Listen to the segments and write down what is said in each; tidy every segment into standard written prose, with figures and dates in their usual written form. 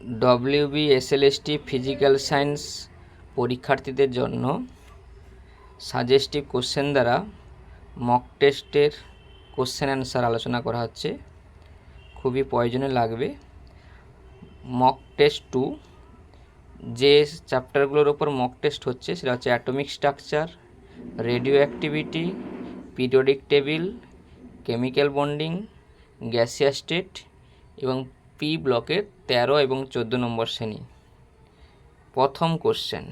WBSLST physical science পরীক্ষার্থীদের জন্য suggestive question দ্বারা মক টেস্টের কোশ্চেন অ্যান্সার আলোচনা করা হচ্ছে, খুবই প্রয়োজনে লাগবে। মক টেস্ট 2 যে চ্যাপ্টারগুলোর ওপর মক টেস্ট হচ্ছে সেটা হচ্ছে atomic structure, radio activity, periodic table, chemical bonding, gaseous state এবং পি ব্লকের 13 এবং 14 নম্বর শ্রেণী। প্রথম কোশ্চেন,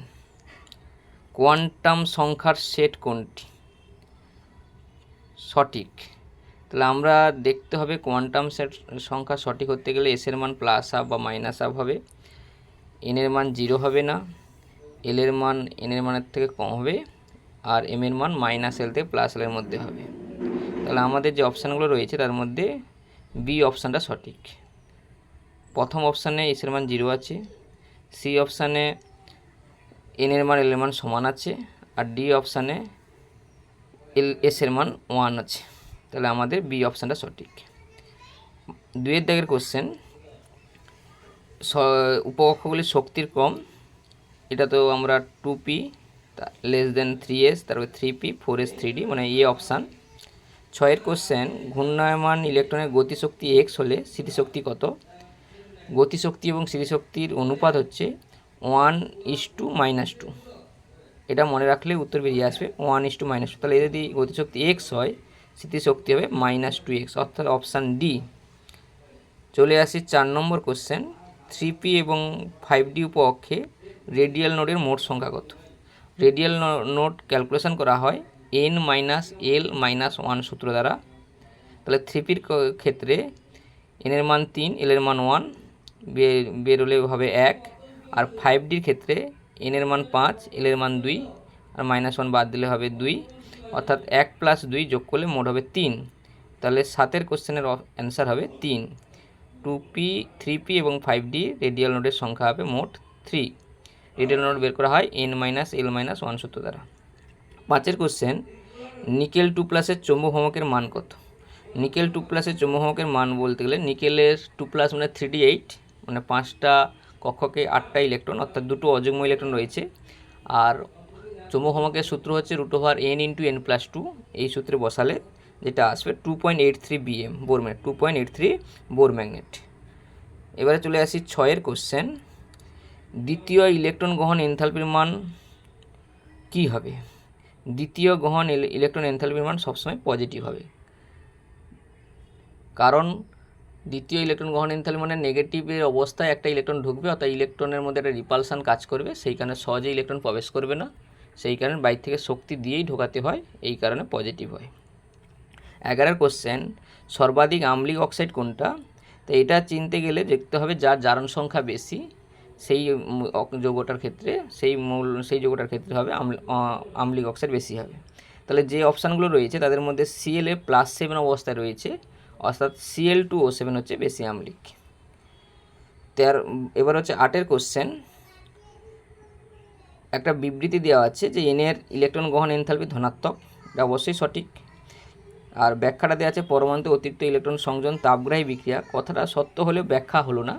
কোয়ান্টাম সংখ্যার সেট কোনটি? সঠিক। তাহলে আমরা দেখতে হবে কোয়ান্টাম সেট সংখ্যা সঠিক হতে গেলে এসের মান প্লাস হাফ বা মাইনাস হাফ হবে, এনের মান 0 হবে না, এলের মান এনের মানের থেকে কম হবে, আর এম এর মান মাইনাস এল থেকে প্লাস এলের মধ্যে হবে। তাহলে আমাদের যে অপশানগুলো রয়েছে তার মধ্যে বি অপশানটা সঠিক। প্রথম অপশানে এসের মান 0 আছে, সি অপশানে এনের মান এলের মান সমান আছে, আর ডি অপশানে এসের মান 1 আছে। তাহলে আমাদের বি অপশানটা সঠিক। 2 দাগের কোশ্চেন, উপকক্ষগুলির শক্তির ক্রম, এটা তো আমরা 2p লেস দেন 3s, তারপরে 3p 4s 3d, মানে এ অপশান। 6 কোশ্চেন, ঘূর্ণায়মান ইলেকট্রনের গতিশক্তি x হলে স্থিতিশক্তি কত? গতিশক্তি এবং স্থিতিশক্তির অনুপাত হচ্ছে 1:-2। এটা মনে রাখলে উত্তর বেরিয়ে আসবে 1:-2। তাহলে যদি গতিশক্তি x হয়, স্থিতিশক্তি হবে -2x, অর্থাৎ অপশান ডি। চলে আসি 4 নম্বর কোশ্চেন, 3p এবং 5d উপকক্ষে রেডিয়াল নোডের মোট সংখ্যা কত? রেডিয়াল নোড ক্যালকুলেশন করা হয় n-l-1 সূত্র দ্বারা। তাহলে 3pর ক্ষেত্রে এনের মান 3, এলের মান 1, বেরোলে হবে 1, আর 5ডির ক্ষেত্রে এনের মান 5, এলের মান 2, আর -1 বাদ দিলে হবে 2, অর্থাৎ 1 + 2 যোগ করলে মোট হবে 3। তাহলে 7 কোশ্চেনের অ্যান্সার হবে 3। 2p, 3p এবং 5d রেডিয়াল নোডের সংখ্যা হবে মোট 3। রেডিয়াল নোড বের করা হয় n-l-1 সূত্র দ্বারা। 5 কোশ্চেন, নিকেল 2+ চৌম্বক ভ্রামকের মান কত? নিকেল 2+ চৌম্বক ভ্রামকের মান বলতে গেলে নিকেলের 2+ মানে 3d8, মানে 5টা কক্ষকে 8টা ইলেকট্রন, অর্থাৎ 2টো অযুগ্ম ইলেকট্রন রয়েছে। আর চৌম্বক ভ্রামকের সূত্র হচ্ছে √n × n+2। এই সূত্রে বসালে যেটা আসবে 2.83 bm bore magnet, 2.83 bore magnet. এবারে চলে আসি 6 কোশ্চেন, দ্বিতীয় ইলেকট্রন গ্রহণ এনথালপির মান কি হবে? দ্বিতীয় গ্রহণ ইলেকট্রন এনথালপির মান সবসময় পজিটিভ হবে, কারণ দ্বিতীয় ইলেকট্রন গ্রহণ এনথালপি মানে নেগেটিভের অবস্থায় একটা ইলেকট্রন ঢুকবে, অর্থাৎ ইলেকট্রনের মধ্যে একটা রিপালসান কাজ করবে, সেই কারণে সহজে ইলেকট্রন প্রবেশ করবে না, সেই কারণে বাইরে থেকে শক্তি দিয়েই ঢোকাতে হয়, এই কারণে পজিটিভ হয়। 11 কোশ্চেন, সর্বাধিক আম্লিক অক্সাইড কোনটা? তো এটা চিনতে গেলে দেখতে হবে যার জারণ সংখ্যা বেশি সেই যৌগটার ক্ষেত্রে সেই যৌগটার ক্ষেত্রে হবে আম্লিক অক্সাইড বেশি হবে। তাহলে যে অপশানগুলো রয়েছে তাদের মধ্যে Cl +7 অবস্থায় রয়েছে, অর্থাৎ Cl2O7 হচ্ছে বেশি আম্লিক। এবার হচ্ছে 8 কোশ্চেন, একটা বিবৃতি দেওয়া আছে যে এনের ইলেকট্রন গ্রহণ এনথালপি ধনাত্মক, এটা অবশ্যই সঠিক। আর ব্যাখ্যাটা দেওয়া আছে পরমাণুতে অতিরিক্ত ইলেকট্রন সংযোজন তাপগ্রাহী বিক্রিয়া, কথাটা সত্য হলেও ব্যাখ্যা হলো না,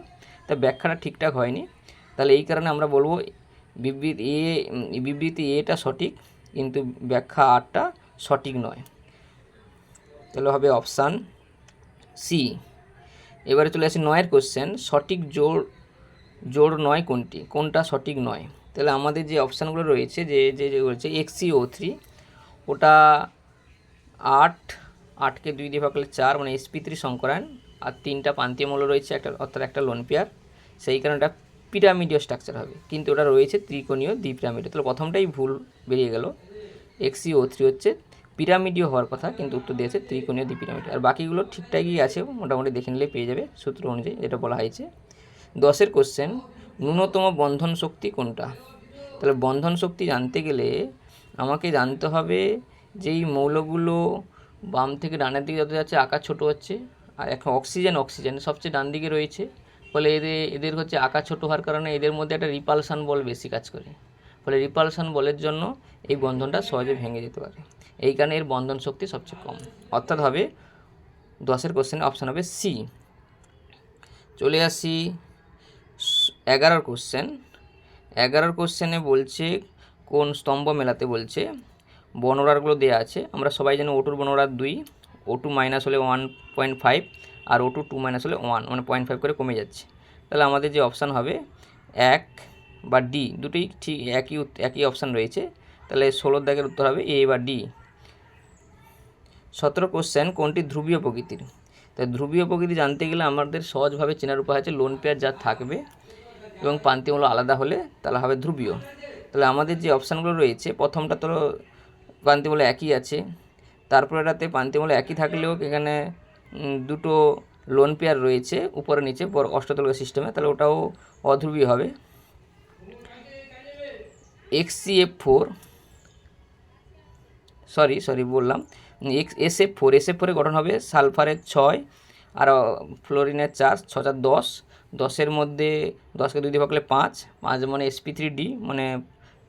তা ব্যাখ্যাটা ঠিকঠাক হয়নি। তাহলে এই কারণে আমরা বলবো বিবৃতি এটা সঠিক, কিন্তু ব্যাখ্যা আরটা সঠিক নয়। তাহলে হবে অপশান সি। এবারে চলে আসি 9 কোশ্চেন, সঠিক জোড় নয় কোনটি? কোনটা সঠিক নয়? তাহলে আমাদের যে অপশানগুলো রয়েছে যে রয়েছে XeO3, ওটা 8কে 2 দিয়ে ভাগ করলে 4, মানে sp3 সংকরায়ন, আর 3টা প্রান্তীয় মৌল রয়েছে, অর্থাৎ একটা লোন পেয়ার, সেই কারণে এটা পিরামিডীয় স্ট্রাকচার হবে, কিন্তু ওটা রয়েছে ত্রিকোণীয় দ্বিপিরামিডীয়। তাহলে প্রথমটাই ভুল বেরিয়ে গেল, XeO3 হচ্ছে পিরামিডীয় হওয়ার কথা, কিন্তু উত্তর দিয়েছে ত্রিকোণীয় দ্বিপিরামিড। আর বাকিগুলো ঠিকঠাকই আছে, মোটামুটি দেখে নিলে পেয়ে যাবে সূত্র অনুযায়ী যেটা বলা হয়েছে। 10 কোশ্চেন, ন্যূনতম বন্ধন শক্তি কোনটা? তাহলে বন্ধন শক্তি জানতে গেলে আমাকে জানতে হবে যেই মৌলগুলো বাম থেকে ডানের দিকে যত যাচ্ছে আকার ছোট হচ্ছে, আর এখন অক্সিজেন সবচেয়ে ডান দিকে রয়েছে, ফলে এদের হচ্ছে আকার ছোট হওয়ার কারণে এদের মধ্যে একটা রিপালসান বল বেশি কাজ করে, ফলে রিপালসান বলের জন্য এই বন্ধনটা সহজে ভেঙে যেতে পারে, এই কারণে এর বন্ধন শক্তি সবচেয়ে কম, অর্থাৎ হবে 10 কোশ্চেনে অপশান হবে সি। চলে আসি 11 কোশ্চেনে বলছে কোন স্তম্ভ মেলাতে বলছে, বর্ণনাগুলো দেওয়া আছে। আমরা সবাই জানি O2 বর্ণনার 2, O2 মাইনাস হলে 1.5 আর O2 2 মাইনাস হলে 1, মানে 0.5 করে কমে যাচ্ছে। তাহলে আমাদের যে অপশান হবে 1 বা ডি, দুটোই ঠিক একই অপশান রয়েছে। তাহলে 16 দাগের উত্তর হবে এ বা ডি। 17 কোশ্চেন, কোনটি ধ্রুবীয় প্রকৃতির? তাই ধ্রুবীয় প্রকৃতি জানতে গেলে আমাদের সহজভাবে চেনার উপায় আছে, লোন পেয়ার যা থাকবে এবং প্রান্তিমূল আলাদা হলে তাহলে হবে ধ্রুবীয়। তাহলে আমাদের যে অপশানগুলো রয়েছে, প্রথমটা তো প্রান্তিমূল একই আছে, তারপরে এটাতে প্রান্তিমূল একই থাকলেও এখানে দুটো লোন পেয়ার রয়েছে উপরে নিচে অষ্টতলক সিস্টেমে, তাহলে ওটাও অধ্রুবীয় হবে। XCF4 SF4 গঠন হবে সালফারের 6 আর ফ্লোরিনের 4, 6 4 10, 10-এর মধ্যে 10কে 2 দিয়ে ভাগ করলে 5 মানে sp3d, মানে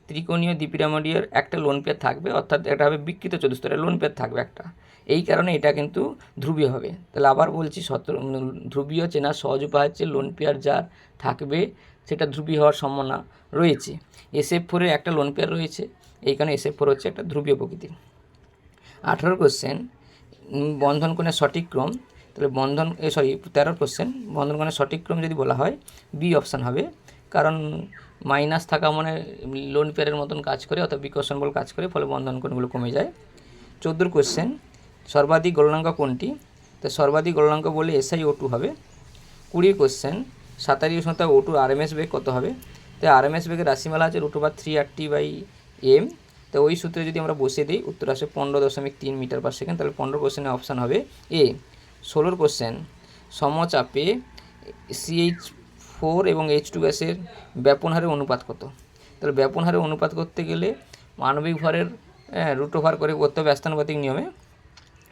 ত্রিকোণীয় দ্বিপিরামিডীয় একটা লোন পেয়ার থাকবে, অর্থাৎ এটা হবে বিকৃত চতুস্তরের লোন পেয়ার থাকবে একটা, এই কারণে এটা কিন্তু ধ্রুবীয় হবে। তাহলে আবার বলছি, ধ্রুবীয় চেনার সহজ উপায় হচ্ছে লোন পেয়ার যার থাকবে সেটা ধ্রুবীয় হওয়ার সম্ভাবনা রয়েছে। SF4-এর একটা লোন পেয়ার রয়েছে, এই কারণে SF4 হচ্ছে একটা ধ্রুবীয় প্রকৃতির। 18 কোশ্চেন, বন্ধন কোণের সঠিক ক্রম। তাহলে 13 কোশ্চেন, বন্ধন কোণের সঠিক ক্রম যদি বলা হয় বি অপশান হবে, কারণ মাইনাস থাকা মানে লোন পেয়ারের মতন কাজ করে, অর্থাৎ বিকর্ষণ বল কাজ করে, ফলে বন্ধন কোণগুলো কমে যায়। 14 কোশ্চেন, সর্বাধিক গলনাঙ্ক কোনটি? তো সর্বাধিক গলনাঙ্ক বলে SiO2 হবে। 20 কোশ্চেন, সাঁতারি উষ্ণতা O2 RMS বেগ কত হবে? তো RMS বেগের রাশিমালা আছে √3RT/m। তো ওই সূত্রে যদি আমরা বসিয়ে দিই উত্তর আসে 15.3 মিটার/সেকেন্ড। তাহলে 15 কোশ্চেনের অপশান হবে এ। 16 কোশ্চেন, সমচাপে CH4 এবং H2 গ্যাসের ব্যাপন হারের অনুপাত কত? তাহলে ব্যাপন হারের অনুপাত করতে গেলে মানবিক ভরের √ওভার করে করতে হবে স্থানানুপাতিক নিয়মে।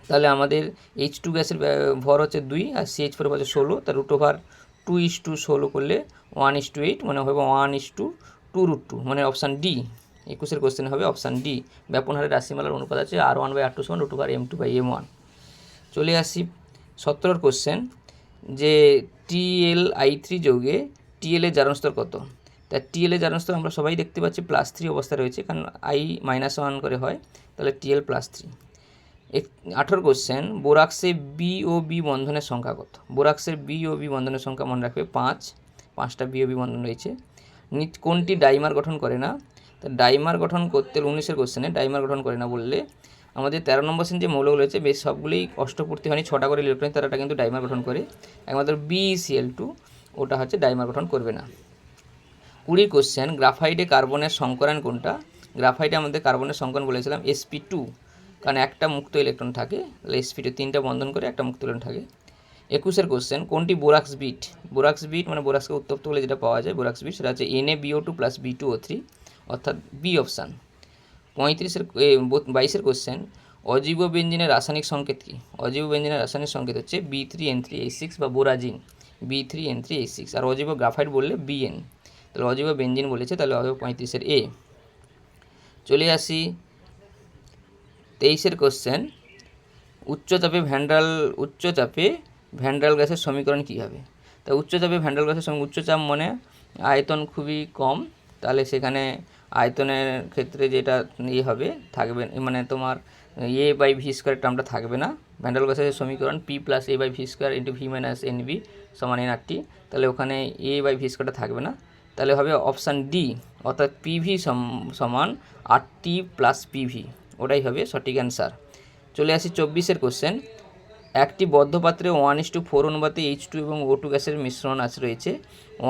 তাহলে আমাদের H2 গ্যাসের ভর হচ্ছে 2 আর CH4 হচ্ছে 16, তার √ওভার 2:16 করলে 1:8, মানে হবে 1:2√2, মানে অপশান ডি। 21 কোশ্চেন হবে অপশান ডি, ব্যাপন হারের রাশিমালার অনুপাত আছে R1/R2 = √m2/m1। চলে আসি 17 কোশ্চেন, যে TlI3 যৌগে TL এর জারণ স্তর কত? তা TL এর জারণ স্তর আমরা সবাই দেখতে পাচ্ছি +3 অবস্থায় রয়েছে, কারণ I-1 করে হয়, তাহলে TL +3। 18 কোশ্চেন, বোরাক্সে BOB বন্ধনের সংখ্যা কত? বোরাক্সের BOB বন্ধনের সংখ্যা মনে রাখবে 5টা BOB বন্ধন রয়েছে। কোনটি ডাইমার গঠন করে না? তা ডাইমার গঠন করতে 19 কোশ্চেনে ডাইমার গঠন করে না বললে আমাদের 13 নম্বর শ্রেণীর যে মৌলগুলো রয়েছে বেশ সবগুলোই অষ্টপূর্তি হয়নি, 6টা করে ইলেকট্রন, তারা কিন্তু ডাইমার গঠন করে, একমাত্র BeCl2 ওটা হচ্ছে ডাইমার গঠন করবে না। 20 কোশ্চেন, গ্রাফাইটে কার্বনের সংকরণ কোনটা? গ্রাফাইটে আমাদের কার্বনের সংকরণ বলেছিলাম sp2, কারণ একটা মুক্ত ইলেকট্রন থাকে, তাহলে sp2 3টা বন্ধন করে একটা মুক্ত ইলেকট্রন থাকে। 21 কোশ্চেন, কোনটি বোরাক্স বিট? বোরাক্স বিট মানে বোরাক্সকে উত্তপ্ত হলে যেটা পাওয়া যায় বোরাক্স বিট, সেটা হচ্ছে NaBO2 + B2O3, অর্থাৎ বি অপশান। 22 কোশ্চেন, অজীব বেঞ্জিনের রাসায়নিক সংকেত কি? অজীব বেঞ্জিনের রাসায়নিক সংকেত হচ্ছে B3N3H6 বা বোরাজিন, B3N3H6, আর অজীব গ্রাফাইট বললে BN। তাহলে অজীব বেঞ্জিন বলেছে, তাহলে হবে 35 এ। চলে আসি 23 কোশ্চেন, উচ্চচাপে ভ্যান্ডাল গ্যাসের সমীকরণ কী হবে? তা উচ্চচাপে ভ্যান্ডাল গ্যাসের উচ্চচাপ মানে আয়তন খুবই কম, তাহলে সেখানে আয়তনের ক্ষেত্রে যেটা হবে থাকবে, মানে তোমার A/v² টার্মটা থাকবে না। ভ্যান্ডাল গ্যাসের সমীকরণ P + A/v² × V - NV = nRT, তাহলে ওখানে A/v² থাকবে না, তাহলে হবে অপশান ডি, অর্থাৎ PV = RT + PV, ওটাই হবে সঠিক অ্যান্সার। চলে আসি 24 কোশ্চেন, একটি বদ্ধ পাত্রে 1:4 অনুপাতে H2 এবং O2 গ্যাসের মিশ্রণ রয়েছে,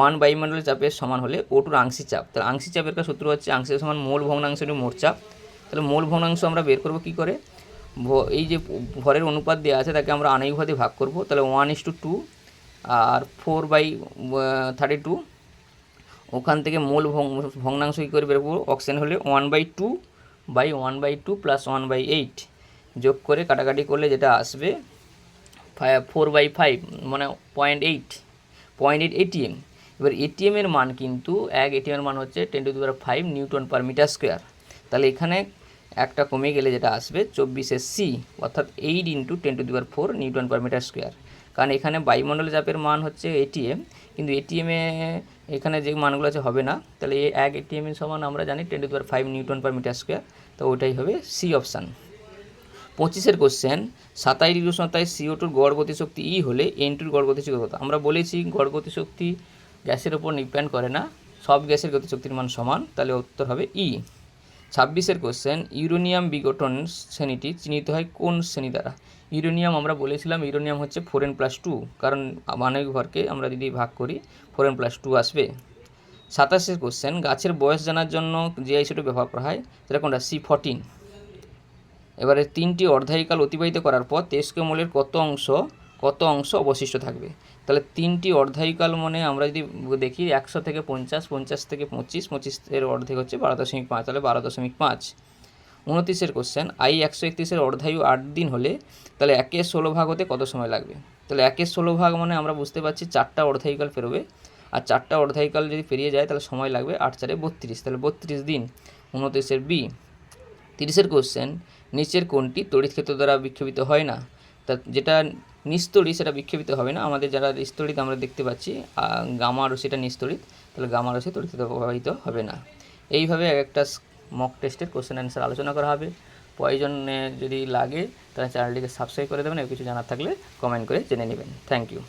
1 বায়ুমণ্ডলের চাপের সমান হলে O2-র আংশিক চাপ। তাহলে আংশিক চাপের সূত্র হচ্ছে আংশিক সমান মোল ভগ্নাংশ × মোট চাপ। তাহলে মোল ভগ্নাংশ আমরা বের করব কী করে? এই যে ভরের অনুপাত দেওয়া আছে তাকে আমরা আণবিক ভর দিয়ে ভাগ করব, তাহলে 1:2 আর 4/32, ওখান থেকে মোল ভগ্নাংশ কী করে বের করবো? অক্সিজেন হলে 1/2 / 1/2 + 1/8 যোগ করে কাটাকাটি করলে যেটা আসবে 4/5, মানে 0.8 ATM। এবার এটিএমের মান কিন্তু এটিএমের মান হচ্ছে 10⁵ Nm/m²। তাহলে এখানে একটা কমে গেলে যেটা আসবে 24 C, অর্থাৎ 8 × 10⁴ Nm/m², কারণ এখানে বায়ুমণ্ডলের চাপের মান হচ্ছে এটিএম, কিন্তু এটিএমে এখানে যে মানগুলো আছে হবে না। তাহলে এই 1 ATM এর সমান আমরা জানি 10⁵ নিউটন পার মিটার স্কোয়ার, তো ওটাই হবে সি অপশান। 25 কোশ্চেন, 27 ডিগ্রি উষ্ণতায় CO2 গড় গতিশক্তি ই হলে N2 গড় গতিশক্তি কত? আমরা বলেছি গড় গতিশক্তি গ্যাসের উপর ডিপেন্ড করে না, সব গ্যাসের গতিশক্তির মান সমান, তাহলে উত্তর হবে ই। 26 কোশ্চেন, ইউরেনিয়াম বিঘটন শ্রেণীটি চিহ্নিত হয় কোন শ্রেণী দ্বারা? ইউরেনিয়াম আমরা বলেছিলাম ইউরেনিয়াম হচ্ছে 4n+2, কারণ আণবিক ভরকে আমরা যদি ভাগ করি 4n+2 আসবে। 27 কোশ্চেন, গাছের বয়স জানার জন্য যে আইসোটোপ ব্যবহার করা হয় সেটা কোনটা? C14। এবারে 3টি অর্ধায়িকাল অতিবাহিত করার পর তেজস্ক্রিয় মৌলের কত অংশ অবশিষ্ট থাকবে? তাহলে 3টি অর্ধায়িকাল মানে আমরা যদি দেখি 100 থেকে 50, 50 থেকে 25, 25 এর অর্ধেক হচ্ছে 12.5, তাহলে 12.5। 29 কোশ্চেন, I-131 অর্ধায়ু 8 দিন হলে তাহলে 1/16 ভাগ হতে কত সময় লাগবে? তাহলে 1/16 ভাগ মানে আমরা বুঝতে পারছি 4টা অর্ধায়িকাল পেরোবে, আর 4টা অর্ধায়িকাল যদি পেরিয়ে যায় তাহলে সময় লাগবে 8×4 32, তাহলে 32 দিন। 29 বি। 30 কোশ্চেন, নিচের কোনটি তড়িৎ ক্ষেত্র দ্বারা বিক্ষেপিত হয় না? তা যেটা নিস্তড়িৎ সেটা বিক্ষেপিত হবে না, আমাদের যারা স্থলিত আমরা দেখতে পাচ্ছি গামা রশ্মিটা নিস্তড়িৎ, তাহলে গামা রশ্মি তড়িৎ ক্ষেত্র প্রভাবিত হবে না। এইভাবে একটা মক টেস্টের কোশ্চেন অ্যান্সার আলোচনা করা হবে। প্রয়োজনে যদি লাগে তাহলে চ্যানেলটিকে সাবস্ক্রাইব করে দেবেন, এবং কিছু জানার থাকলে কমেন্ট করে জেনে নেবেন। Thank you.